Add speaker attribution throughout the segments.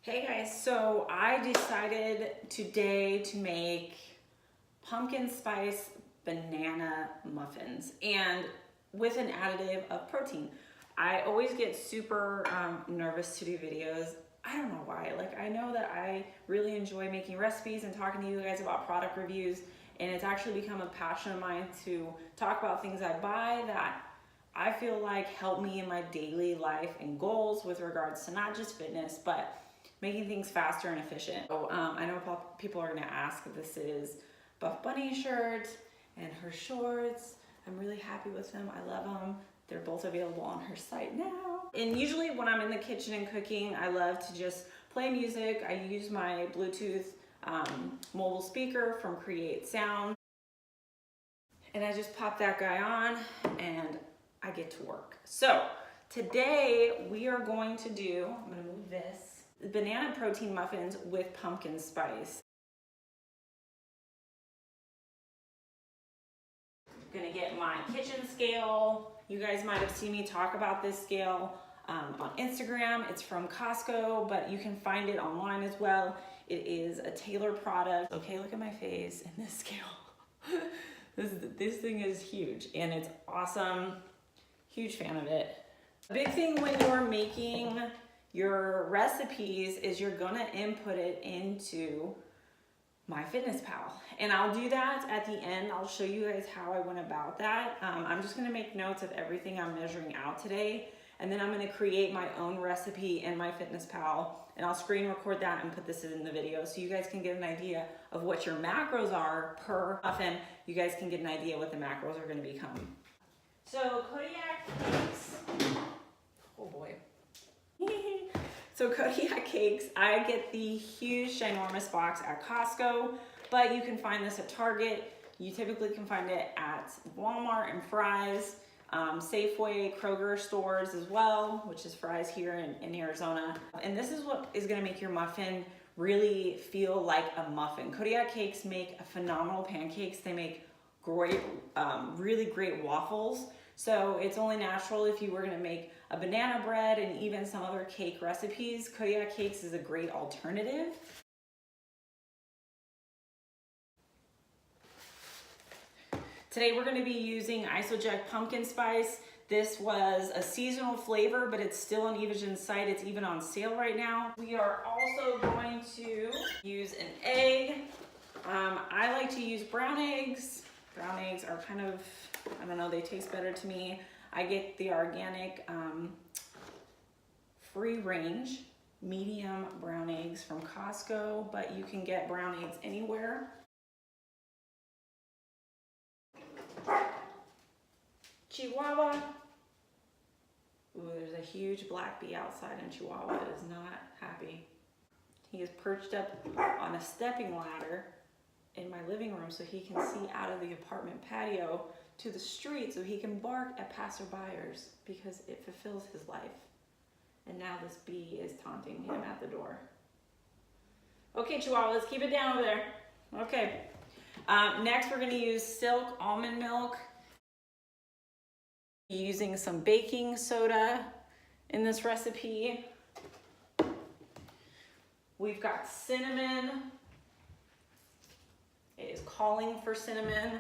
Speaker 1: Hey guys, so I decided today to make pumpkin spice banana muffins and with an additive of protein. I always get super nervous to do videos. I don't know why. Like, I know that I really enjoy making recipes and talking to you guys about product reviews, and it's actually become a passion of mine to talk about things I buy that I feel like help me in my daily life and goals with regards to not just fitness, but making things faster and efficient. So I know people are gonna ask if this is Buff Bunny shirt and her shorts. I'm really happy with them, I love them. They're both available on her site now. And usually when I'm in the kitchen and cooking, I love to just play music. I use my Bluetooth mobile speaker from Create Sound. And I just pop that guy on and I get to work. So today we are going to do, I'm gonna move this, banana protein muffins with pumpkin spice. I'm gonna get my kitchen scale. You guys might have seen me talk about this scale on Instagram. It's from Costco, but you can find it online as well. It is a Taylor product. Okay, look at my face and this scale. This thing is huge and it's awesome. Huge fan of it. A big thing when you're making your recipes is you're gonna input it into MyFitnessPal. And I'll do that at the end. I'll show you guys how I went about that. I'm just gonna make notes of everything I'm measuring out today. And then I'm gonna create my own recipe in MyFitnessPal. And I'll screen record that and put this in the video so you guys can get an idea of what your macros are per muffin. You guys can get an idea what the macros are gonna become. So Kodiak cakes, oh boy. So Kodiak cakes, I get the huge ginormous box at Costco, but you can find this at Target. You typically can find it at Walmart and Fry's, Safeway, Kroger stores as well, which is Fry's here in Arizona. And this is what is gonna make your muffin really feel like a muffin. Kodiak cakes make phenomenal pancakes. They make great, really great waffles. So it's only natural if you were gonna make a banana bread and even some other cake recipes. Kodiak cakes is a great alternative. Today we're gonna be using IsoJect pumpkin spice. This was a seasonal flavor, but it's still on Evogen's site. It's even on sale right now. We are also going to use an egg. I like to use brown eggs. Brown eggs are kind of, I don't know, they taste better to me. I get the organic free range medium brown eggs from Costco, but you can get brown eggs anywhere. Chihuahua. Ooh, there's a huge black bee outside and Chihuahua is not happy. He is perched up on a stepping ladder in my living room so he can see out of the apartment patio to the street so he can bark at passerbyers because it fulfills his life. And now this bee is taunting him at the door. Okay, Chihuahua, let's keep it down over there. Okay. Next, we're gonna use silk almond milk. Using some baking soda in this recipe. We've got cinnamon. It is calling for cinnamon.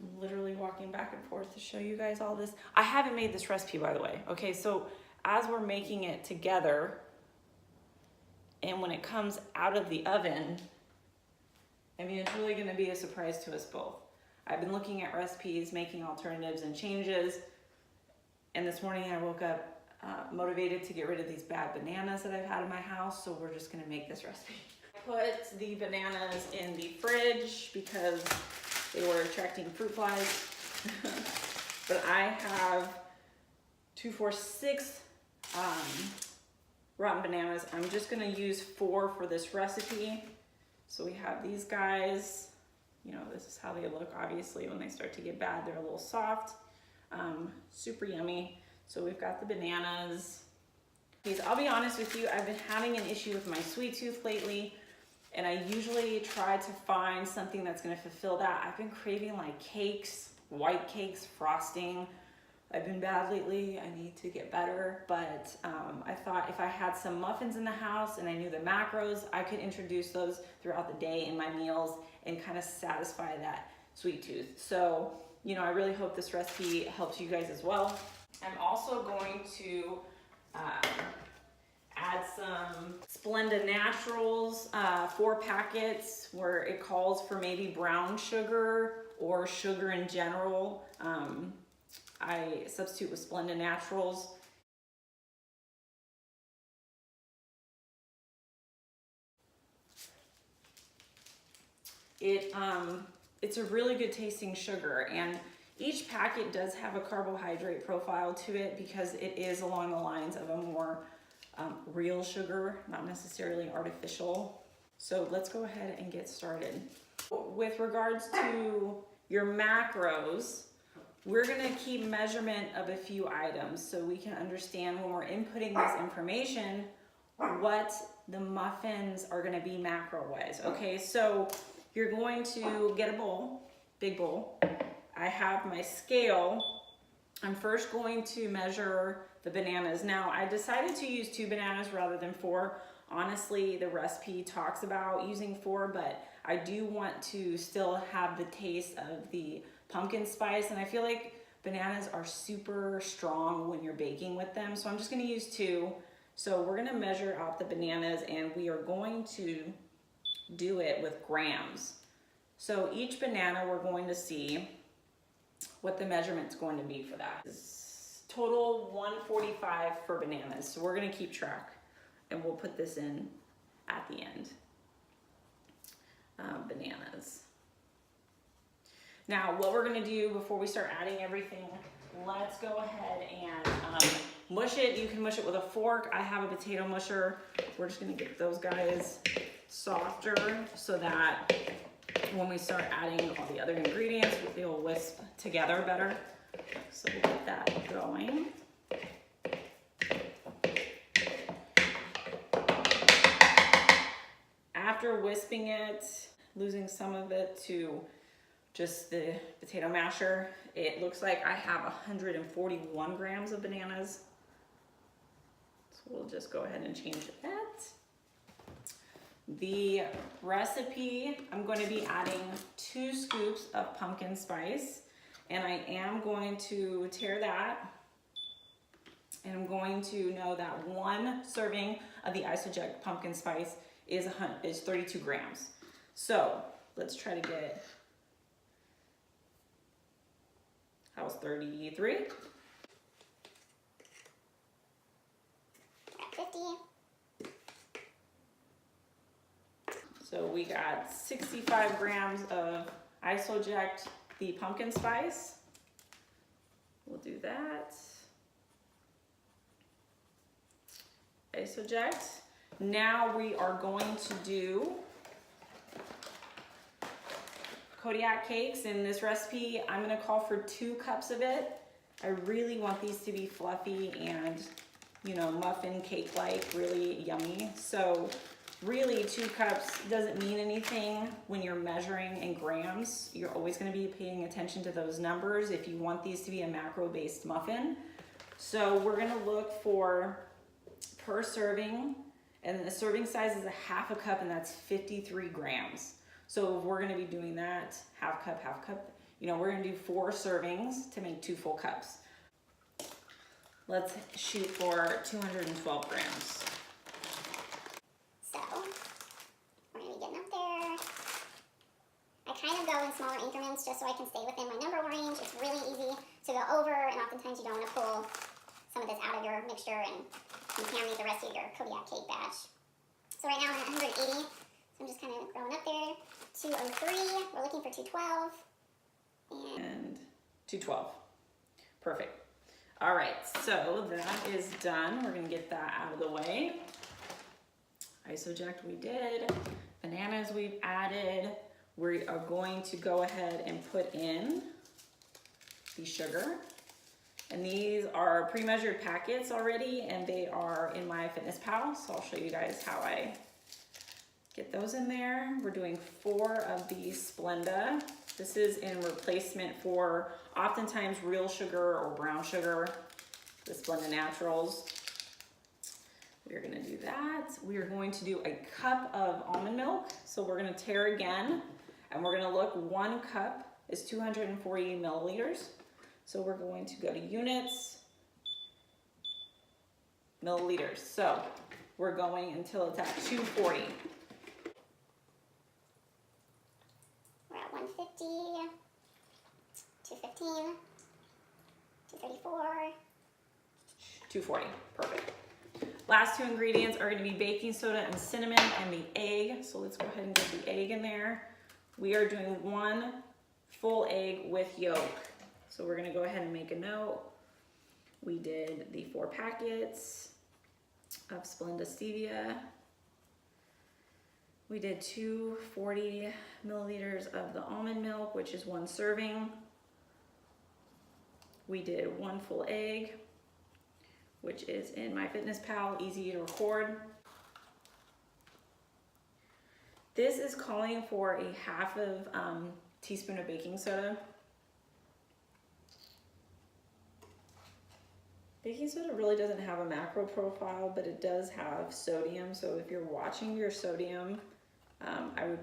Speaker 1: I'm literally walking back and forth to show you guys all this. I haven't made this recipe, by the way. Okay, so as we're making it together, and when it comes out of the oven, I mean, it's really gonna be a surprise to us both. I've been looking at recipes, making alternatives and changes, and this morning I woke up motivated to get rid of these bad bananas that I've had in my house, so we're just gonna make this recipe. Put the bananas in the fridge because they were attracting fruit flies. But I have 2, 4, 6 rotten bananas. I'm just gonna use 4 for this recipe. So we have these guys. You know, this is how they look, obviously. When they start to get bad, they're a little soft. Super yummy. So we've got the bananas. I'll be honest with you, I've been having an issue with my sweet tooth lately, and I usually try to find something that's gonna fulfill that. I've been craving like cakes, white cakes, frosting, I've been bad lately. I need to get better, but I thought if I had some muffins in the house and I knew the macros, I could introduce those throughout the day in my meals and kind of satisfy that sweet tooth. So, you know, I really hope this recipe helps you guys as well. I'm also going to add some Splenda Naturals, 4 packets where it calls for maybe brown sugar or sugar in general. I substitute with Splenda Naturals. It's a really good tasting sugar, and each packet does have a carbohydrate profile to it because it is along the lines of a more real sugar, not necessarily artificial. So let's go ahead and get started. With regards to your macros, we're gonna keep measurement of a few items so we can understand when we're inputting this information what the muffins are gonna be macro-wise. Okay, so you're going to get a bowl, big bowl. I have my scale. I'm first going to measure the bananas. Now, I decided to use 2 bananas rather than 4. Honestly, the recipe talks about using 4, but I do want to still have the taste of the pumpkin spice, and I feel like bananas are super strong when you're baking with them, so I'm just gonna use 2. So we're gonna measure out the bananas, and we are going to do it with grams. So each banana, we're going to see what the measurement's going to be for that. Total 145 for bananas, so we're gonna keep track, and we'll put this in at the end. Bananas. Now, what we're gonna do before we start adding everything, let's go ahead and mush it. You can mush it with a fork. I have a potato musher. We're just gonna get those guys softer so that when we start adding all the other ingredients, they'll whisk together better. So we'll get that going. After whisping it, losing some of it to just the potato masher, it looks like I have 141 grams of bananas. So we'll just go ahead and change that. The recipe, I'm going to be adding 2 scoops of pumpkin spice, and I am going to tear that, and I'm going to know that 1 serving of the IsoJect pumpkin spice is 32 grams. So let's try to get, that was 33.
Speaker 2: 50.
Speaker 1: So we got 65 grams of IsoJect, the pumpkin spice. We'll do that. IsoJect. Now we are going to do Kodiak cakes. In this recipe, I'm gonna call for 2 cups of it. I really want these to be fluffy and, you know, muffin cake-like, really yummy. So really 2 cups doesn't mean anything when you're measuring in grams. You're always gonna be paying attention to those numbers if you want these to be a macro-based muffin. So we're gonna look for per serving, and the serving size is a 1/2 cup, and that's 53 grams. So if we're gonna be doing that, 1/2 cup, you know, we're gonna do 4 servings to make 2 full cups. Let's shoot for 212 grams.
Speaker 2: So, we're gonna be getting up there. I kind of go in smaller increments just so I can stay within my number range. It's really easy to go over, and oftentimes you don't want to pull some of this out of your mixture and contaminate the rest of your Kodiak cake batch. So right now I'm at 180, so I'm just kind of going up there. 203, we're looking for 212.
Speaker 1: And 212. Perfect. All right, so that is done. We're gonna get that out of the way. IsoJect we did. Bananas we've added. We are going to go ahead and put in the sugar. And these are pre-measured packets already, and they are in MyFitnessPal, so I'll show you guys how I get those in there. We're doing 4 of the Splenda This is in replacement for oftentimes real sugar or brown sugar, the Splenda Naturals. We're gonna do that. We are going to do a cup of almond milk. So we're gonna tare again, and we're gonna look, 1 cup is 240 milliliters. So we're going to go to units, milliliters. So we're going until it's at 240.
Speaker 2: We're at 150, 215, 234.
Speaker 1: 240, perfect. Last 2 ingredients are gonna be baking soda and cinnamon and the egg. So let's go ahead and get the egg in there. We are doing 1 full egg with yolk. So we're gonna go ahead and make a note. We did the 4 packets of Splenda Stevia. We did 240 milliliters of the almond milk, which is 1 serving. We did 1 full egg, which is in MyFitnessPal, easy to record. This is calling for a half of teaspoon of baking soda. Baking soda really doesn't have a macro profile, but it does have sodium. So if you're watching your sodium, I would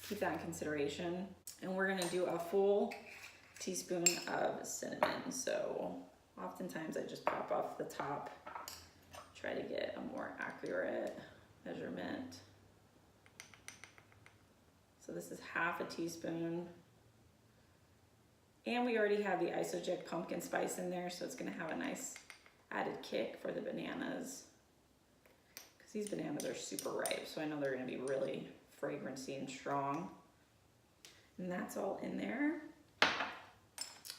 Speaker 1: keep that in consideration. And we're gonna do a full teaspoon of cinnamon. So oftentimes I just pop off the top, try to get a more accurate measurement. So this is half a teaspoon. And we already have the IsoJect pumpkin spice in there, so it's gonna have a nice added kick for the bananas. Because these bananas are super ripe, so I know they're gonna be really fragrancy and strong. And that's all in there.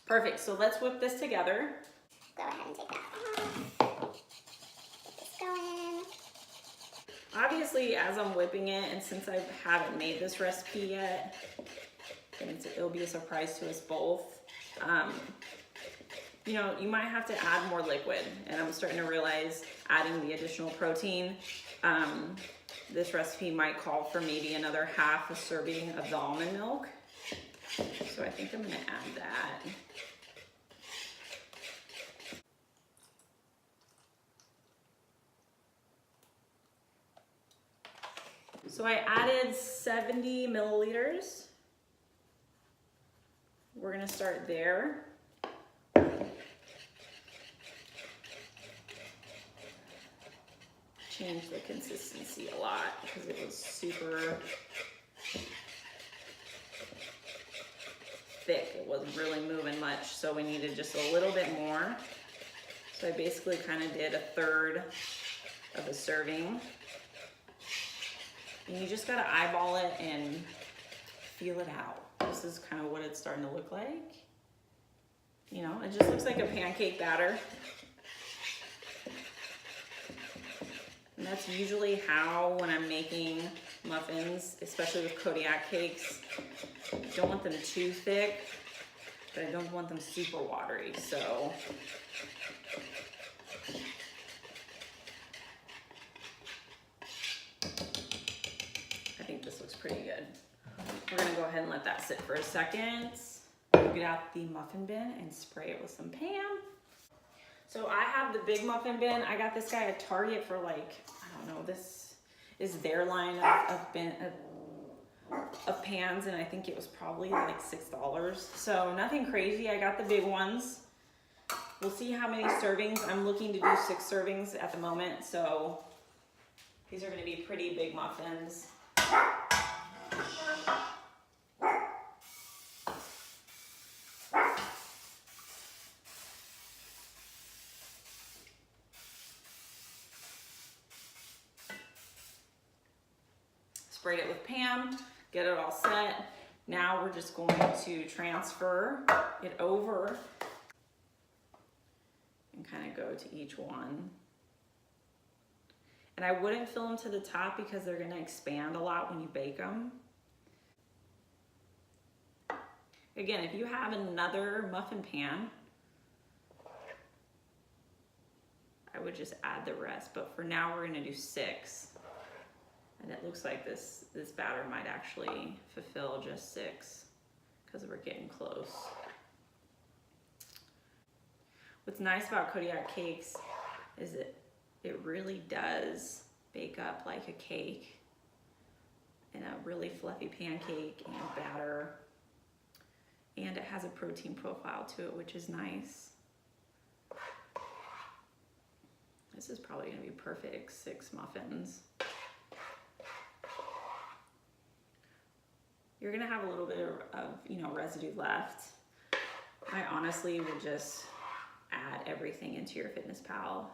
Speaker 1: Perfect, so let's whip this together.
Speaker 2: Go ahead and take that off. Get this going.
Speaker 1: Obviously, as I'm whipping it, and since I haven't made this recipe yet, and it'll be a surprise to us both, you know, you might have to add more liquid. And I'm starting to realize adding the additional protein, this recipe might call for maybe another half a serving of the almond milk. So I think I'm gonna add that. So I added 70 milliliters. We're gonna start there. Changed the consistency a lot because it was super thick. It wasn't really moving much, so we needed just a little bit more. So I basically kind of did 1/3 of a serving. And you just gotta eyeball it and feel it out. This is kind of what it's starting to look like. You know, it just looks like a pancake batter. And that's usually how, when I'm making muffins, especially with Kodiak cakes, I don't want them too thick, but I don't want them super watery, so. I think this looks pretty good. We're gonna go ahead and let that sit for a second. Get out the muffin bin and spray it with some Pam. So I have the big muffin bin. I got this guy at Target for like, I don't know, this is their line of pans, and I think it was probably like $6. So nothing crazy. I got the big ones. We'll see how many servings. I'm looking to do 6 servings at the moment, so these are gonna be pretty big muffins. Sprayed it with Pam, get it all set. Now we're just going to transfer it over and kind of go to each one. And I wouldn't fill them to the top because they're gonna expand a lot when you bake them. Again, if you have another muffin pan, I would just add the rest, but for now we're gonna do 6. And it looks like this batter might actually fulfill just 6 because we're getting close. What's nice about Kodiak cakes is it really does bake up like a cake in a really fluffy pancake and batter. And it has a protein profile to it, which is nice. This is probably gonna be perfect, 6 muffins. You're gonna have a little bit of residue left. I honestly would just add everything into your MyFitnessPal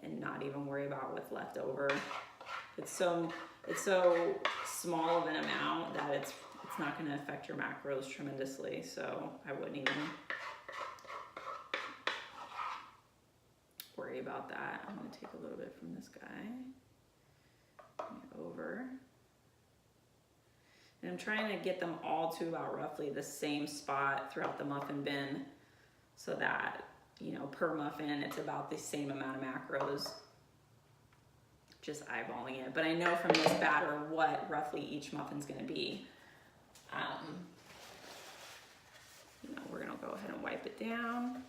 Speaker 1: and not even worry about what's left over. It's so small of an amount that it's not gonna affect your macros tremendously, so I wouldn't even worry about that. I'm gonna take a little bit from this guy, over. And I'm trying to get them all to about roughly the same spot throughout the muffin bin so that, per muffin, it's about the same amount of macros. Just eyeballing it. But I know from this batter what roughly each muffin's gonna be. We're gonna go ahead and wipe it down.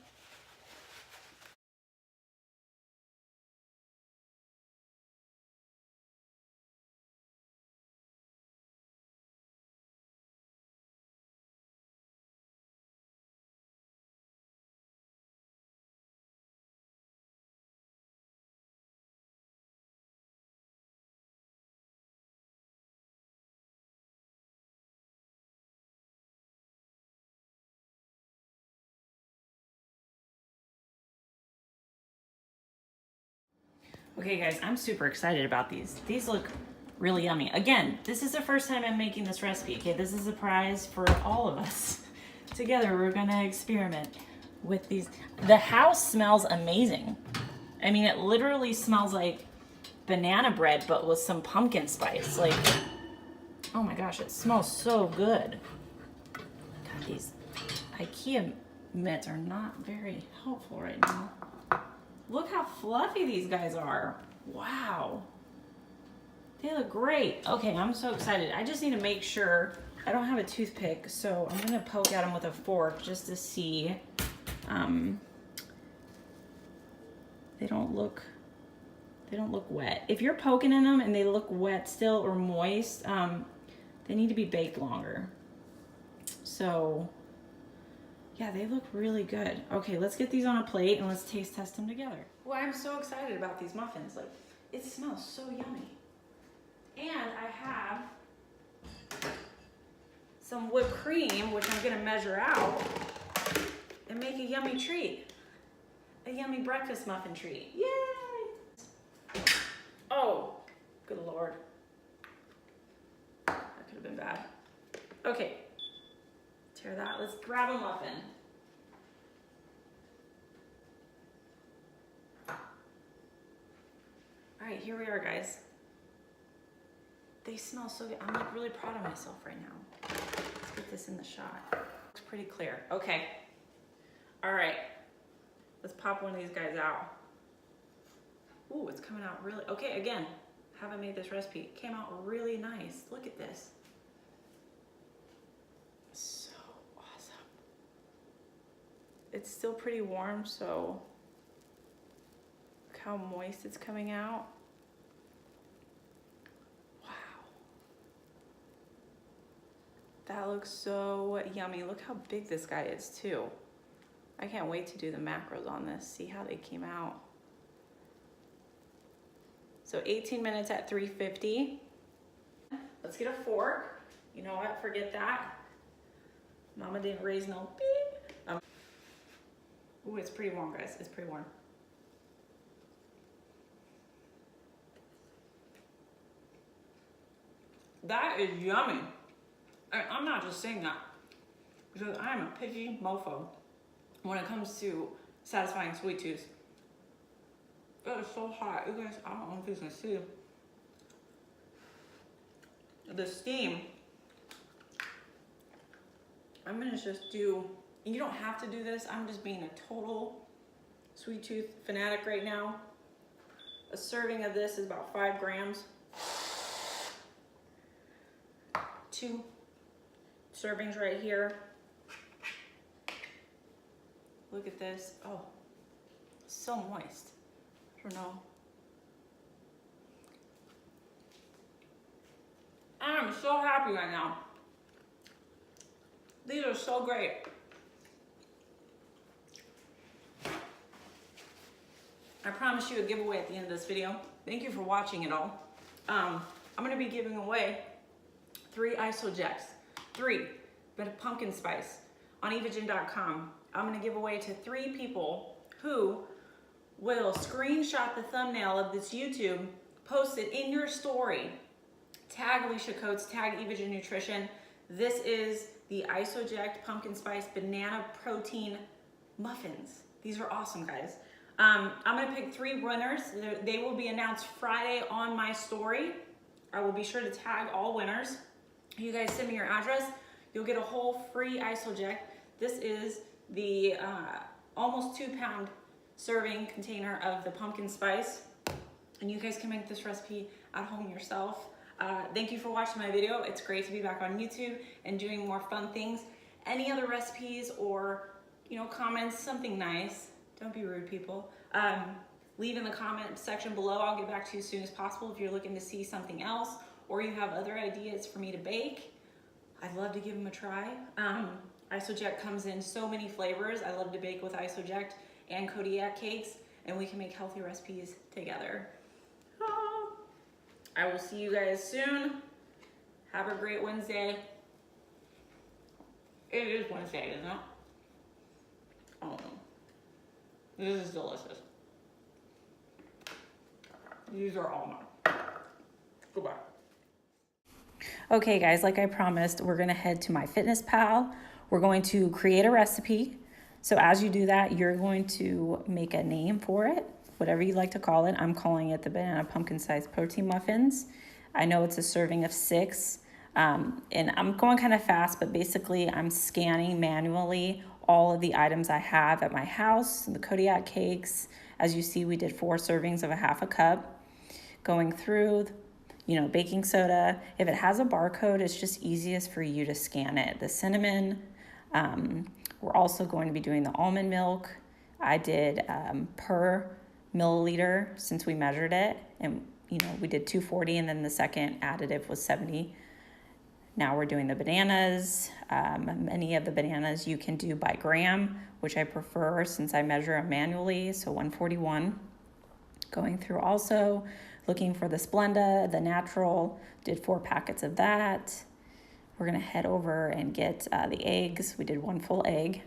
Speaker 1: Okay guys, I'm super excited about these. These look really yummy. Again, this is the first time I'm making this recipe, okay? This is a prize for all of us. Together, we're gonna experiment with these. The house smells amazing. I mean, it literally smells like banana bread, but with some pumpkin spice. Like, oh my gosh, it smells so good. God, these IKEA mitts are not very helpful right now. Look how fluffy these guys are. Wow. They look great. Okay, I'm so excited. I just need to make sure. I don't have a toothpick, so I'm gonna poke at them with a fork just to see. They don't look wet. If you're poking in them and they look wet still or moist, they need to be baked longer. So yeah, they look really good. Okay, let's get these on a plate and let's taste test them together. Well, I'm so excited about these muffins. Like, it smells so yummy. And I have some whipped cream, which I'm gonna measure out and make a yummy treat. A yummy breakfast muffin treat. Yay! Oh, good Lord. That could have been bad. Okay. Tear that. Let's grab a muffin. All right, here we are, guys. They smell so good. I'm like really proud of myself right now. Let's get this in the shot. Looks pretty clear. Okay. All right. Let's pop one of these guys out. Ooh, it's coming out really, okay, again, haven't made this recipe. It came out really nice. Look at this. So awesome. It's still pretty warm, so look how moist it's coming out. Wow. That looks so yummy. Look how big this guy is too. I can't wait to do the macros on this, see how they came out. So 18 minutes at 350. Let's get a fork. You know what, forget that. Mama didn't raise no beep. Ooh, it's pretty warm, guys, it's pretty warm. That is yummy. I'm not just saying that, because I'm a picky mofo when it comes to satisfying sweet tooth. It is so hot. You guys, I don't know if you can see the steam. I'm gonna just do, you don't have to do this. I'm just being a total sweet tooth fanatic right now. A serving of this is about 5 grams. Two servings right here. Look at this. Oh, so moist. I don't know. I'm so happy right now. These are so great. I promised you a giveaway at the end of this video. Thank you for watching it all. I'm gonna be giving away 3 IsoJects, 3 bit of pumpkin spice on Evogen.com. I'm gonna give away to 3 people who will screenshot the thumbnail of this YouTube, post it in your story, tag Alicia Coates, tag Evogen Nutrition. This is the IsoJect Pumpkin Spice Banana Protein Muffins. These are awesome, guys. I'm gonna pick 3 winners. They will be announced Friday on my story. I will be sure to tag all winners. You guys send me your address. You'll get a whole free IsoJect. This is the almost 2-pound serving container of the pumpkin spice. And you guys can make this recipe at home yourself. Thank you for watching my video. It's great to be back on YouTube and doing more fun things. Any other recipes or, you know, comments, something nice. Don't be rude, people. Leave in the comment section below. I'll get back to you as soon as possible if you're looking to see something else or you have other ideas for me to bake. I'd love to give them a try. IsoJect comes in so many flavors. I love to bake with IsoJect and Kodiak cakes, and we can make healthy recipes together. I will see you guys soon. Have a great Wednesday. It is Wednesday, isn't it? Oh, this is delicious. These are all mine. Goodbye. Okay, guys, like I promised, we're gonna head to MyFitnessPal. We're going to create a recipe. So as you do that, you're going to make a name for it, whatever you like to call it. I'm calling it the Banana Pumpkin Sized Protein Muffins. I know it's a serving of 6, and I'm going kind of fast, but basically I'm scanning manually all of the items I have at my house, the Kodiak cakes. As you see, we did 4 servings of a half a cup. Going through, you know, baking soda. If it has a barcode, it's just easiest for you to scan it. The cinnamon. We're also going to be doing the almond milk. I did per milliliter since we measured it, and you know, we did 240, and then the second additive was 70. Now we're doing the bananas. Many of the bananas you can do by gram, which I prefer since I measure them manually, so 141. Going through also looking for the Splenda, the natural, did 4 packets of that. We're gonna head over and get the eggs. We did 1 full egg.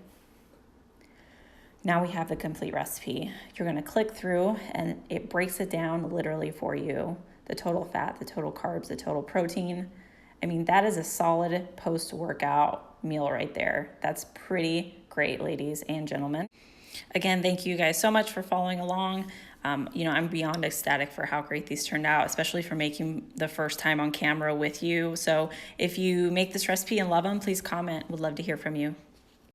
Speaker 1: Now we have the complete recipe. You're gonna click through and it breaks it down literally for you. The total fat, the total carbs, the total protein. I mean, that is a solid post-workout meal right there. That's pretty great, ladies and gentlemen. Again, thank you guys so much for following along. You know, I'm beyond ecstatic for how great these turned out, especially for making the first time on camera with you. So if you make this recipe and love them, please comment. Would love to hear from you.